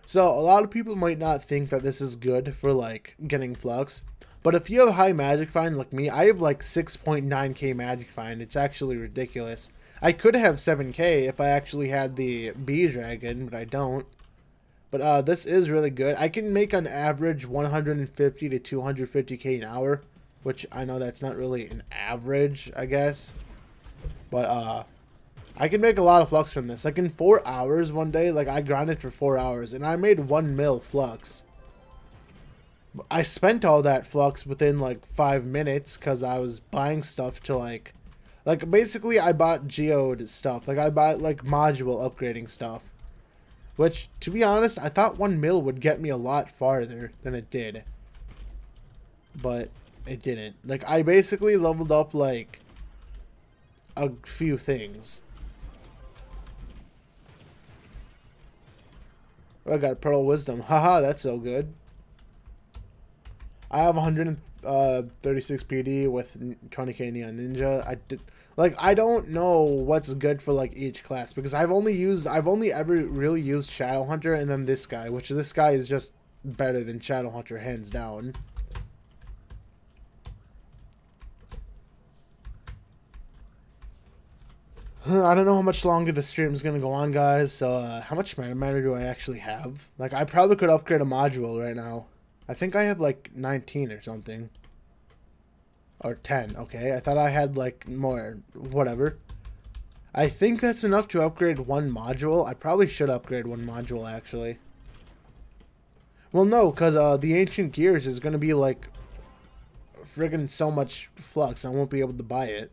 So a lot of people might not think that this is good for like getting flux, but if you have high magic find like me, I have like 6.9k magic find. It's actually ridiculous. I could have 7k if I actually had the bee dragon, but I don't. But this is really good. I can make on average 150 to 250k an hour, which I know that's not really an average, I guess. But I can make a lot of flux from this. Like in 4 hours one day, like I grinded for 4 hours and I made 1 mil flux. I spent all that flux within like 5 minutes because I was buying stuff to like basically I bought geode stuff. Like I bought like module upgrading stuff. Which, to be honest, I thought 1 mil would get me a lot farther than it did. But it didn't. Like I basically leveled up like a few things. I got Pearl Wisdom. Haha, that's so good. I have 136 PD with 20k Neon Ninja. I don't know what's good for like each class because I've only ever really used Shadow Hunter and then this guy, which this guy is just better than Shadow Hunter hands down. I don't know how much longer the stream is going to go on, guys, so how much matter do I actually have? Like, I probably could upgrade a module right now. I think I have, like, 19 or something. Or 10, okay. I thought I had, like, more. Whatever. I think that's enough to upgrade 1 module. I probably should upgrade 1 module, actually. Well, no, because the Ancient Gears is going to be, like, friggin' so much flux, I won't be able to buy it.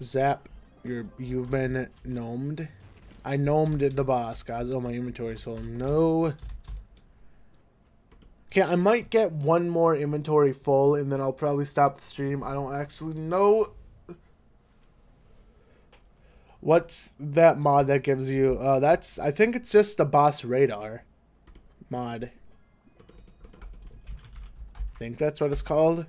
Zap, you've been gnomed. I gnomed the boss, guys. Oh, my inventory's full. No. Okay, I might get 1 more inventory full, and then I'll probably stop the stream. I don't actually know. What's that mod that gives you? I think it's just the boss radar mod. I think that's what it's called.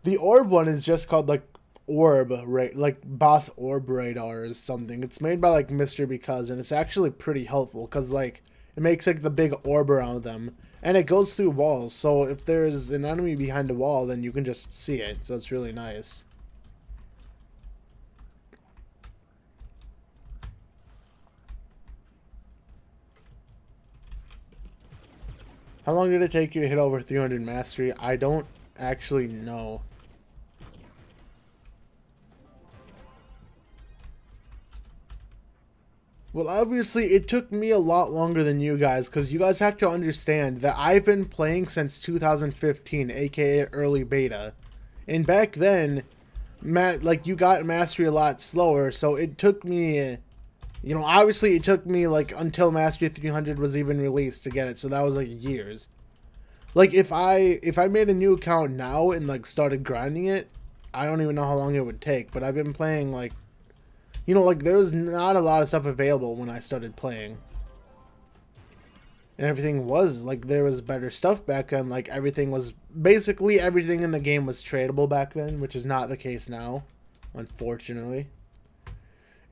The orb one is just called, like, orb, right? Like, boss orb radar or something. It's made by, like, Mr. Because, and it's actually pretty helpful, because, like, it makes, like, the big orb around them. And it goes through walls, so if there's an enemy behind a wall, then you can just see it. So it's really nice. How long did it take you to hit over 300 mastery? I don't actually know. Well, obviously, it took me a lot longer than you guys, because you guys have to understand that I've been playing since 2015, aka early beta. And back then, you got mastery a lot slower, so it took me, you know, obviously it took me, like, until Mastery 300 was even released to get it, so that was, like, years. Like, if I made a new account now and, like, started grinding it, I don't even know how long it would take, but I've been playing, like, you know, like, there was not a lot of stuff available when I started playing. And everything was, like, there was better stuff back then. Like, basically everything in the game was tradable back then, which is not the case now, unfortunately.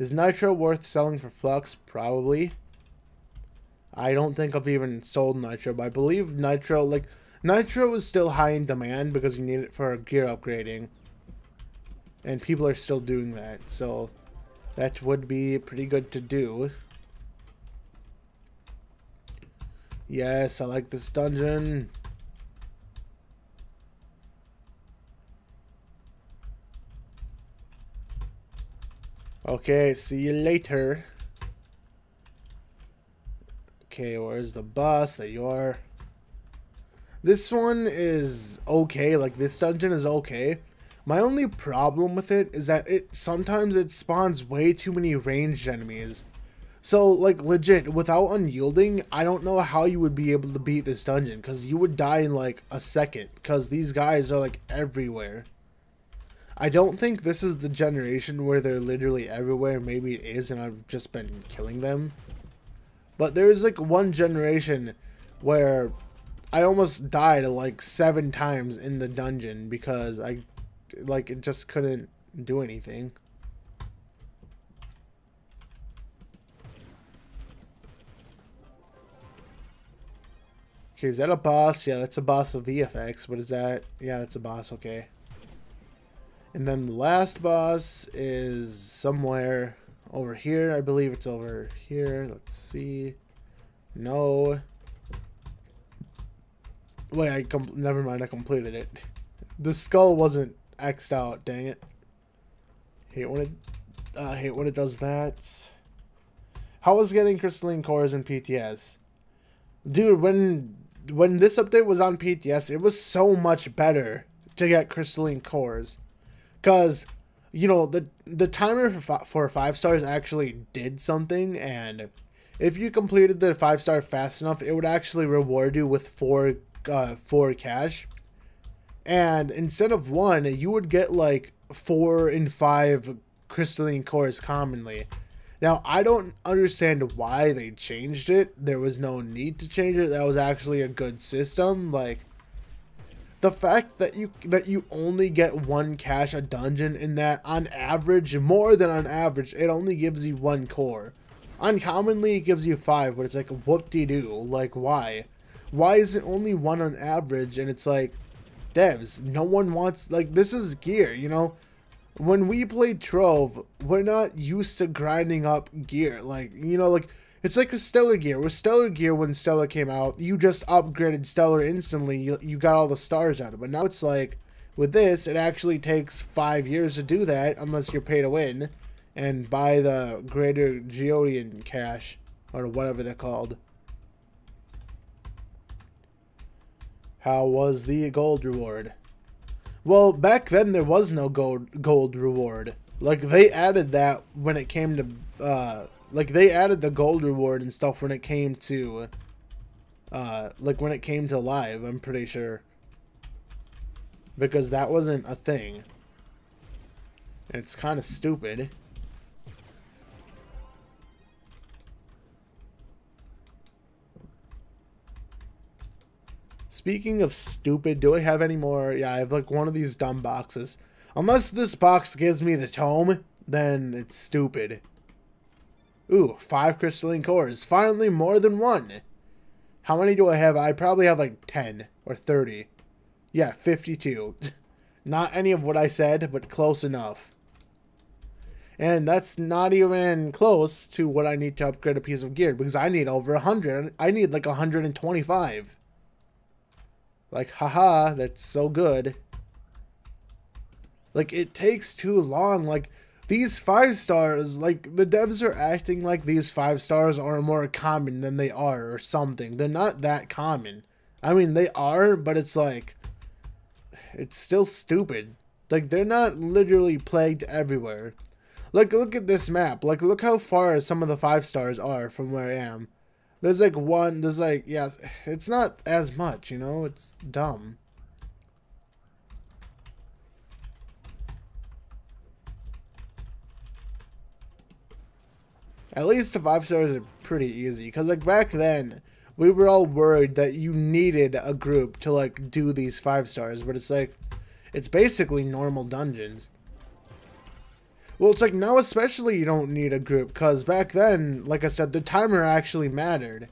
Is Nitro worth selling for Flux? Probably. I don't think I've even sold Nitro, but I believe Nitro is still high in demand because you need it for gear upgrading. And people are still doing that, so that would be pretty good to do. Yes, I like this dungeon. Okay, see you later. Okay, where's the boss? There you are. This one is okay. Like, this dungeon is okay. My only problem with it is that sometimes it spawns way too many ranged enemies. So, like, legit, without unyielding, I don't know how you would be able to beat this dungeon, because you would die in, like, a second, because these guys are, like, everywhere. I don't think this is the generation where they're literally everywhere. Maybe it is, and I've just been killing them. But there's, like, one generation where I almost died, like, 7 times in the dungeon, because it just couldn't do anything. Okay, is that a boss? Yeah, that's a boss of VFX. What is that? Yeah, that's a boss. Okay. And then the last boss is somewhere over here. I believe it's over here. Let's see. No. Wait, never mind. I completed it. The skull wasn't X'd out. Dang it. Hate when it does that. How was getting crystalline cores in PTS? Dude, when this update was on PTS, it was so much better to get crystalline cores. Because, you know, the timer for 5 stars actually did something, and if you completed the 5-star fast enough, it would actually reward you with 4 cash. And instead of 1, you would get like 4 and 5 crystalline cores commonly. Now, I don't understand why they changed it. There was no need to change it. That was actually a good system. Like, the fact that you only get 1 cash a dungeon, and that on average, more than on average, it only gives you 1 core. Uncommonly, it gives you 5, but it's like, whoop-de-doo. Like, why? Why is it only 1 on average? And it's like, devs, no one wants, like, this is gear, you know? When we play Trove, we're not used to grinding up gear. Like, you know, like, it's like a Stellar Gear. With Stellar Gear, when Stellar came out, you just upgraded Stellar instantly. You got all the stars out of it. But now it's like, with this, it actually takes 5 years to do that, unless you're pay to win and buy the Greater Geodian cash, or whatever they're called. How was the gold reward? Well, back then there was no gold reward. Like, they added that when it came to like, they added the gold reward and stuff when it came to like, when it came to live, I'm pretty sure. Because that wasn't a thing. It's kind of stupid. Speaking of stupid, do I have any more? Yeah, I have like one of these dumb boxes. Unless this box gives me the tome, then it's stupid. Ooh, 5 crystalline cores. Finally, more than 1. How many do I have? I probably have like 10 or 30. Yeah, 52. Not any of what I said, but close enough. And that's not even close to what I need to upgrade a piece of gear, because I need over 100. I need like 125. Like, haha, that's so good. Like, it takes too long. Like, these 5 stars, like, the devs are acting like these 5 stars are more common than they are or something. They're not that common. I mean, they are, but it's like, it's still stupid. Like, they're not literally plagued everywhere. Like, look at this map. Like, look how far some of the 5 stars are from where I am. There's like one, there's like, yeah, it's not as much, you know? It's dumb. At least the 5 stars are pretty easy, because like back then, we were all worried that you needed a group to like do these 5 stars, but it's like, it's basically normal dungeons. Well, it's like now especially you don't need a group, because back then, like I said, the timer actually mattered.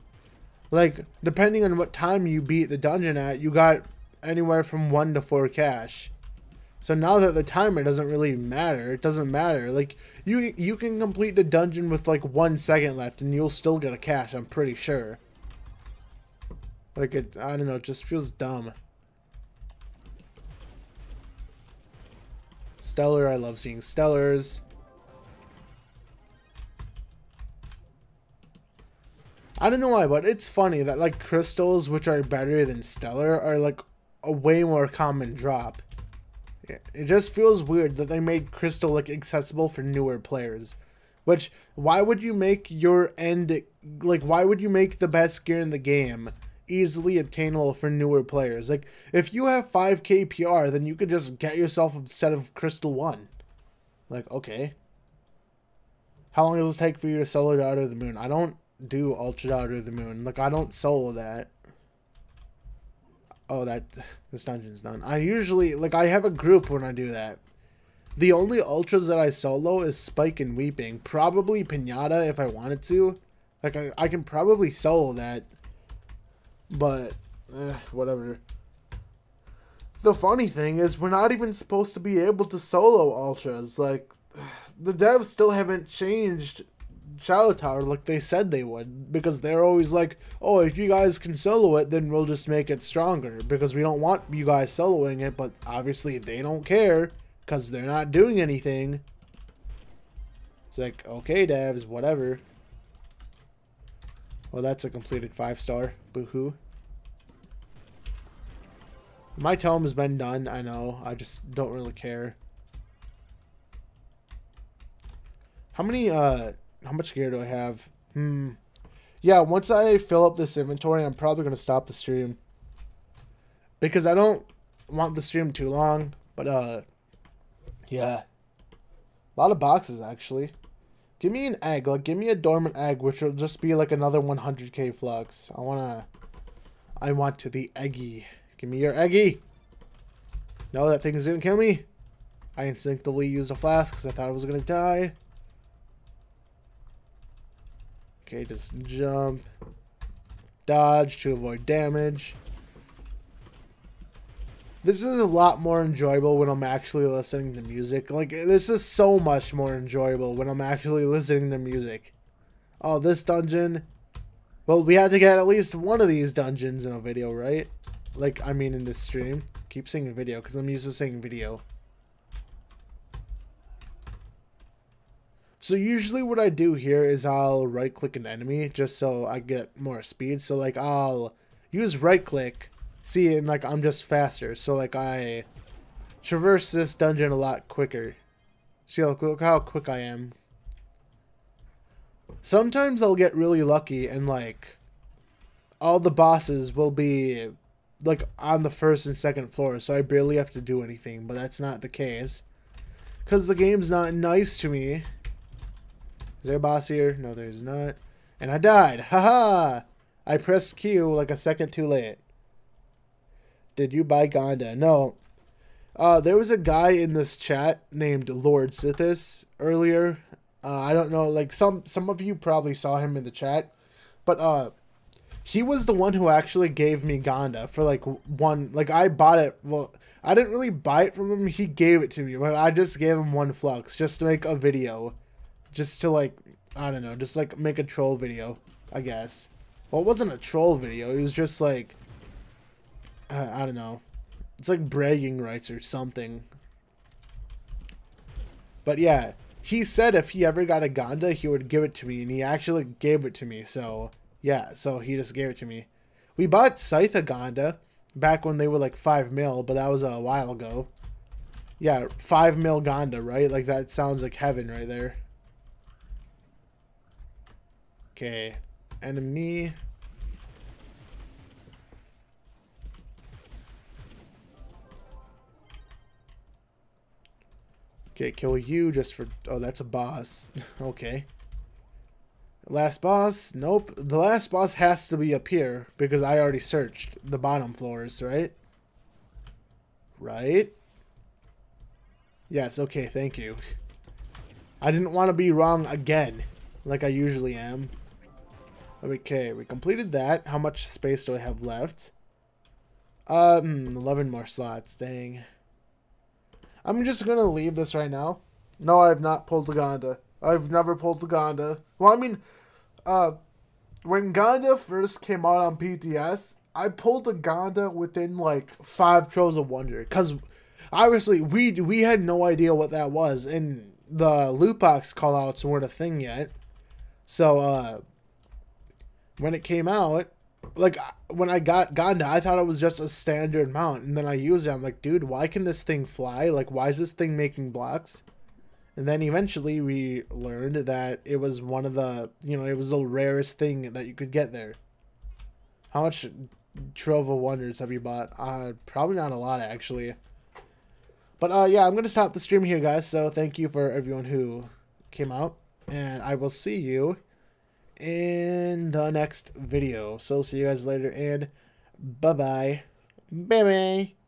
Like, depending on what time you beat the dungeon at, you got anywhere from 1 to 4 cash. So now that the timer doesn't really matter, it doesn't matter. Like, you can complete the dungeon with like 1 second left and you'll still get a cash, I'm pretty sure. Like, I don't know, it just feels dumb. Stellar, I love seeing Stellars. I don't know why, but it's funny that like crystals, which are better than Stellar, are like a way more common drop. It just feels weird that they made crystal like accessible for newer players. Which, why would you make your end, like, why would you make the best gear in the game easily obtainable for newer players? Like, if you have 5k PR, then you could just get yourself a set of Crystal 1. Like, okay. How long does it take for you to solo Daughter of the Moon? I don't do Ultra Daughter of the Moon. Like, I don't solo that. Oh, this dungeon's done. I usually, like, I have a group when I do that. The only ultras that I solo is Spike and Weeping. Probably Pinata if I wanted to. Like, I can probably solo that. But, whatever. The funny thing is, we're not even supposed to be able to solo ultras. Like, the devs still haven't changed Shadow Tower like they said they would, because they're always like, oh, if you guys can solo it, then we'll just make it stronger, because we don't want you guys soloing it. But obviously they don't care, because they're not doing anything. It's like, okay, devs, whatever. Well, that's a completed 5-star. Boo-hoo. My tome has been done, I know. I just don't really care. How much gear do I have? Yeah, once I fill up this inventory, I'm probably going to stop the stream. Because I don't want the stream too long. But, yeah. A lot of boxes, actually. Give me an egg. Like, give me a dormant egg, which will just be like another 100k flux. I want to the eggy. Give me your eggy. No, that thing's going to kill me. I instinctively used a flask because I thought I was going to die. Okay, just jump, dodge to avoid damage. This is a lot more enjoyable when I'm actually listening to music. Like, this is so much more enjoyable when I'm actually listening to music. Oh, this dungeon. Well, we had to get at least one of these dungeons in a video, right? Like, I mean in this stream. Keep saying video because I'm used to saying video. So usually what I do here is I'll right click an enemy just so I get more speed. So like I'll use right click, see, and like I'm just faster. So like I traverse this dungeon a lot quicker. See, look how quick I am. Sometimes I'll get really lucky and like all the bosses will be like on the first and second floor. So I barely have to do anything, but that's not the case. Because the game's not nice to me. Is there a boss here? No, there's not. And I died. Haha! I pressed Q like a second too late. Did you buy Gonda? No. There was a guy in this chat named Lord Sithis earlier. I don't know, like some of you probably saw him in the chat. But he was the one who actually gave me Gonda for like one, like I bought it. Well, I didn't really buy it from him. He gave it to me, but I just gave him one flux just to make a video. Just to like, I don't know, just like make a troll video, I guess. Well, it wasn't a troll video. It was just like, I don't know. It's like bragging rights or something. But yeah, he said if he ever got a Gonda, he would give it to me. And he actually gave it to me. So yeah, so he just gave it to me. We bought Scythe Gonda back when they were like 5 mil, but that was a while ago. Yeah, 5 mil Gonda, right? Like that sounds like heaven right there. Okay, enemy. Okay, kill you just for... Oh, that's a boss. Okay. Last boss? Nope. The last boss has to be up here because I already searched the bottom floors, right? Right? Yes, okay, thank you. I didn't want to be wrong again, like I usually am. Okay, we completed that. How much space do I have left? 11 more slots, dang. I'm just gonna leave this right now. No, I have not pulled the Gonda. I've never pulled the Gonda. Well, I mean, when Gonda first came out on PTS, I pulled the Gonda within like 5 Troves of Wonder. Because, obviously, we had no idea what that was. And the loot box callouts weren't a thing yet. So, when it came out, like, when I got Gonda, I thought it was just a standard mount. And then I used it. I'm like, dude, why can this thing fly? Like, why is this thing making blocks? And then eventually we learned that it was one of the, it was the rarest thing that you could get there. How much Trove of Wonders have you bought? Probably not a lot, actually. But yeah, I'm going to stop the stream here, guys. So thank you for everyone who came out. And I will see you in the next video. So see you guys later, and bye-bye. Bye-bye.